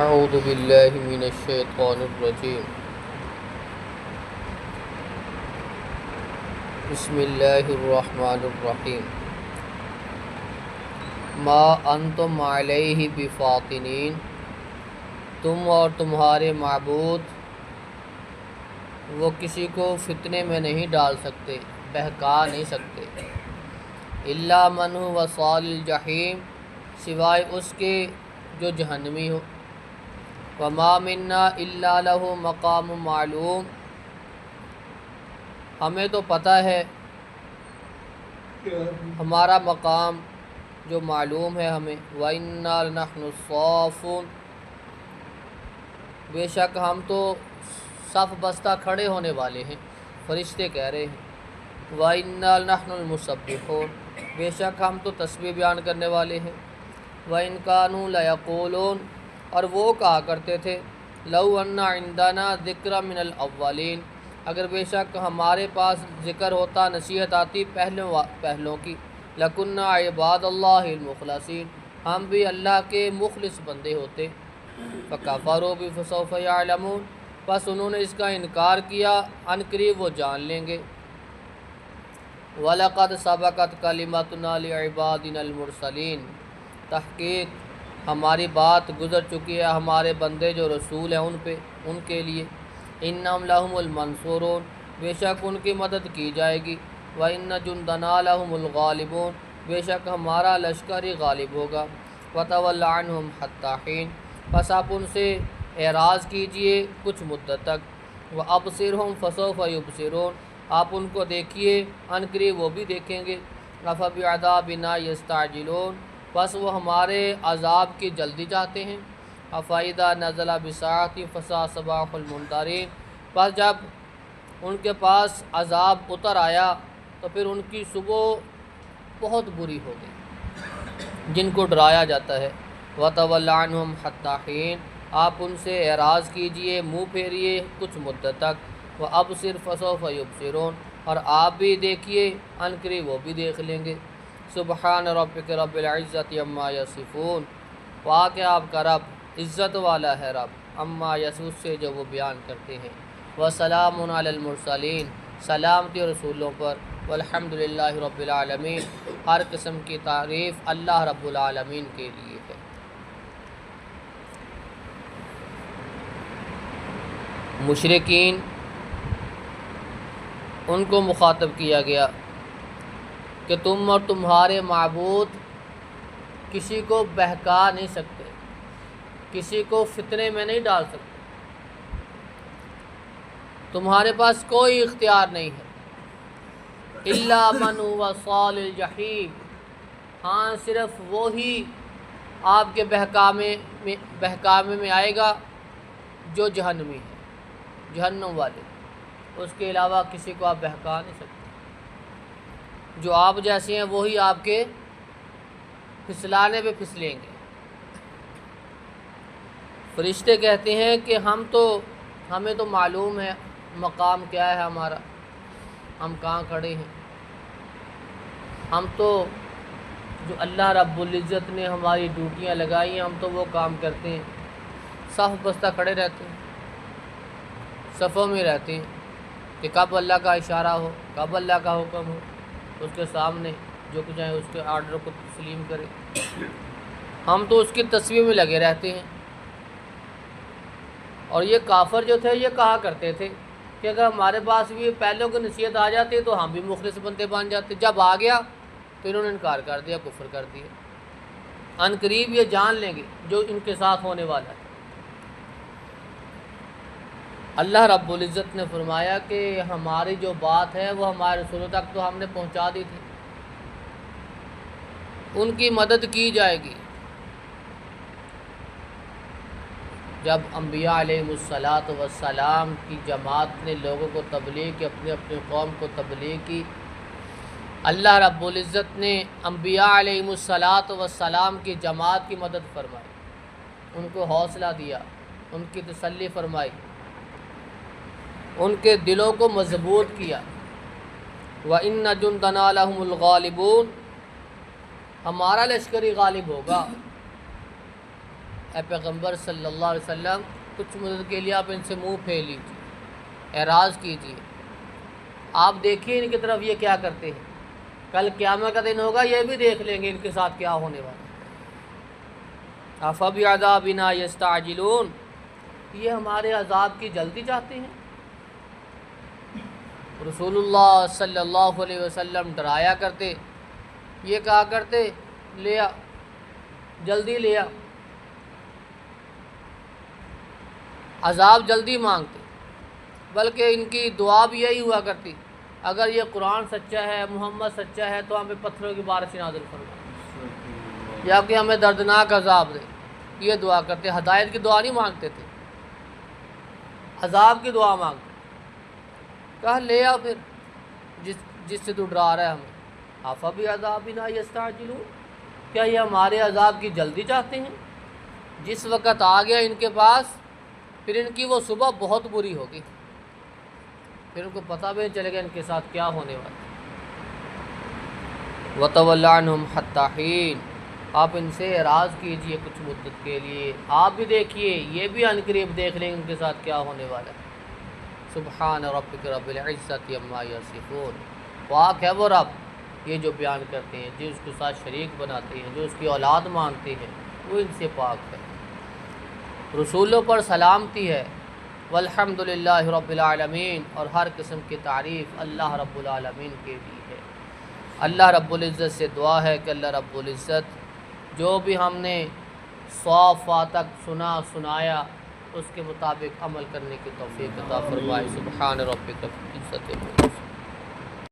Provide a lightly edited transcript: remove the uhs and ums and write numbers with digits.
اعوذ باللہ من الشیطان الرجیم بسم اللہ الرحمن الرحیم ما انتم علیہ بفاتنین، تم اور تمہارے معبود وہ کسی کو فتنے میں نہیں ڈال سکتے، بہکا نہیں سکتے۔ الا من هو صال الجحیم، سوائے اس کے جو جہنمی ہو۔ وما منا الا له مقام معلوم، ہمیں تو پتہ ہے ہمارا مقام جو معلوم ہے ہمیں۔ وَإِنَّا لَنَحْنُ الصَّافُّونَ، بے شک ہم تو صف بستہ کھڑے ہونے والے ہیں، فرشتے کہہ رہے ہیں۔ وَإِنَّا لَنَحْنُ الْمُسَبِّحُونَ، بے شک ہم تو تسبیح بیان کرنے والے ہیں۔ وَإِن كَانُوا لَيَقُولُونَ، اور وہ کہا کرتے تھے، لَوْ أَنَّ عِندَنَا ذِكْرًا مِنَ الْأَوَّلِينَ، اگر بے شک ہمارے پاس ذکر ہوتا، نصیحت آتی پہلوں کی، لَكُنَّا عِبَادَ اللَّهِ الْمُخْلَصِينَ، ہم بھی اللہ کے مخلص بندے ہوتے۔ فَكَفَرُوا بِهِ فَسَوْفَ يَعْلَمُونَ، بس انہوں نے اس کا انکار کیا، عن قریب وہ جان لیں گے۔ وَلَقَدْ سَبَقَتْ كَلِمَتُنَا لِعِبَادِنَا الْمُرْسَلِينَ، تحقیق ہماری بات گزر چکی ہے ہمارے بندے جو رسول ہیں ان کے لیے۔ انہم لہم المنصورون، بے شک ان کی مدد کی جائے گی۔ وَإِنَّ جُنْدَنَا لَهُمُ الْغَالِبُونَ، بے شک ہمارا لشکر ہی غالب ہوگا۔ وَتَوَلَّ عَنْهُمْ حَتَّىٰ حِينٍ، بس آپ ان سے اعراض کیجئے کچھ مدت تک۔ وَأَبْصِرْهُمْ فَسَوْفَ يُبْصِرُونَ، آپ ان کو دیکھیے، عن قریب وہ بھی دیکھیں گے۔ أَفَبِعَذَابِنَا يَسْتَعْجِلُونَ، بس وہ ہمارے عذاب کی جلدی چاہتے ہیں۔ أَفَإِذَا نَزَلَ بِسَاعَةٍ فَسَاءَ صَبَاحُ الْمُنذَرِينَ، بس جب ان کے پاس عذاب اتر آیا تو پھر ان کی صبح بہت بری ہو گئی جن کو ڈرایا جاتا ہے۔ وَتَوَلَّ عَنْهُمْ حَتَّىٰ حِينٍ، آپ ان سے اعراض کیجئے، منہ پھیریے کچھ مدت تک۔ وَأَبْصِرْ فَسَوْفَ يُبْصِرُونَ، اور آپ بھی دیکھیے، عن قریب وہ بھی دیکھ لیں گے۔ سبحان ربک رب العزت عما یصفون، پاک ہے آپ کا رب، عزت والا ہے رب، عما یصفون سے جو وہ بیان کرتے ہیں۔ وسلام علی المرسلین، سلامتی رسولوں پر۔ والحمد للہ رب العالمین، ہر قسم کی تعریف اللہ رب العالمین کے لیے ہے۔ مشرکین ان کو مخاطب کیا گیا کہ تم اور تمہارے معبود کسی کو بہکا نہیں سکتے، کسی کو فتنے میں نہیں ڈال سکتے، تمہارے پاس کوئی اختیار نہیں ہے۔ الا من هو صال الجحیم، ہاں صرف وہی آپ کے بہکامے میں آئے گا جو جہنمی ہے، جہنم والے، اس کے علاوہ کسی کو آپ بہکا نہیں سکتے۔ جو آپ جیسے ہیں وہی آپ کے پھسلانے پہ پھسلیں گے۔ فرشتے کہتے ہیں کہ ہمیں تو معلوم ہے مقام کیا ہے ہمارا، ہم کہاں کھڑے ہیں، ہم تو جو اللہ رب العزت نے ہماری ڈیوٹیاں لگائی ہیں ہم تو وہ کام کرتے ہیں۔ صف بستہ کھڑے رہتے ہیں، صفوں میں رہتے ہیں کہ کب اللہ کا اشارہ ہو، کب اللہ کا حکم ہو، اس کے سامنے جو کچھ ہے اس کے آرڈر کو تسلیم کرے۔ ہم تو اس کی تصویر میں لگے رہتے ہیں۔ اور یہ کافر جو تھے یہ کہا کرتے تھے کہ اگر ہمارے پاس بھی پہلوں کی نصیحت آ جاتی تو ہم بھی مخلص بندے بن جاتے، جب آ گیا تو انہوں نے انکار کر دیا، کفر کر دیا۔ عن قریب یہ جان لیں گے جو ان کے ساتھ ہونے والا ہے۔ اللہ رب العزت نے فرمایا کہ ہماری جو بات ہے وہ ہمارے رسولوں تک تو ہم نے پہنچا دی تھی، ان کی مدد کی جائے گی۔ جب انبیاء علیہ السلام کی جماعت نے لوگوں کو تبلیغ کی، اپنے قوم کو تبلیغ کی، اللہ رب العزت نے انبیاء علیہ السلام کی جماعت کی مدد فرمائی، ان کو حوصلہ دیا، ان کی تسلی فرمائی، ان کے دلوں کو مضبوط کیا۔ وَإِنَّ جُنْدَنَا لَهُمُ الْغَالِبُونَ، ہمارا لشکر ہی غالب ہوگا۔ اے پیغمبر صلی اللہ علیہ وسلم کچھ مدت کے لیے آپ ان سے منہ پھیر لیجیے، اعراض کیجیے، آپ دیکھیے ان کی طرف یہ کیا کرتے ہیں، کل قیامت کا دن ہوگا یہ بھی دیکھ لیں گے ان کے ساتھ کیا ہونے والا ہے۔ افبعذابنا یستعجلون، یہ ہمارے عذاب کی جلدی چاہتے ہیں۔ رسول اللہ صلی اللہ علیہ وسلم ڈرایا کرتے، یہ کہا کرتے لیا جلدی لیا، عذاب جلدی مانگتے، بلکہ ان کی دعا بھی یہی ہوا کرتی، اگر یہ قرآن سچا ہے، محمد سچا ہے تو ہمیں پتھروں کی بارش نازل فرما، یا کہ ہمیں دردناک عذاب دے، یہ دعا کرتے، ہدایت کی دعا نہیں مانگتے تھے، عذاب کی دعا مانگتے۔ کہا لے آ پھر جس سے تو ڈرا رہا ہے ہمیں، افبعذابنا یستعجلون، کیا یہ ہمارے عذاب کی جلدی چاہتے ہیں؟ جس وقت آ گیا ان کے پاس پھر ان کی وہ صبح بہت بری ہوگی، پھر ان کو پتہ بھی نہیں چلے گا ان کے ساتھ کیا ہونے والا۔ وَتَوَلَّ عَنْهُمْ حَتَّىٰ حِينٍ، آپ ان سے اعراض کیجئے کچھ مدت کے لیے، آپ بھی دیکھیے یہ بھی عن قریب دیکھ لیں ان کے ساتھ کیا ہونے والا ہے۔ سبحان ربک رب العزت عما یصفون، پاک ہے وہ رب یہ جو بیان کرتے ہیں، جو اس کے ساتھ شریک بناتے ہیں، جو اس کی اولاد مانتے ہیں، وہ ان سے پاک ہے۔ رسولوں پر سلامتی ہے، والحمد للہ رب العالمین، اور ہر قسم کی تعریف اللہ رب العالمین کے لیے ہے۔ اللہ رب العزت سے دعا ہے کہ اللہ رب العزت جو بھی ہم نے صافات تک سنایا اس کے مطابق عمل کرنے کی توفیق عطا فرمائے۔ سبحان ربک رب العزت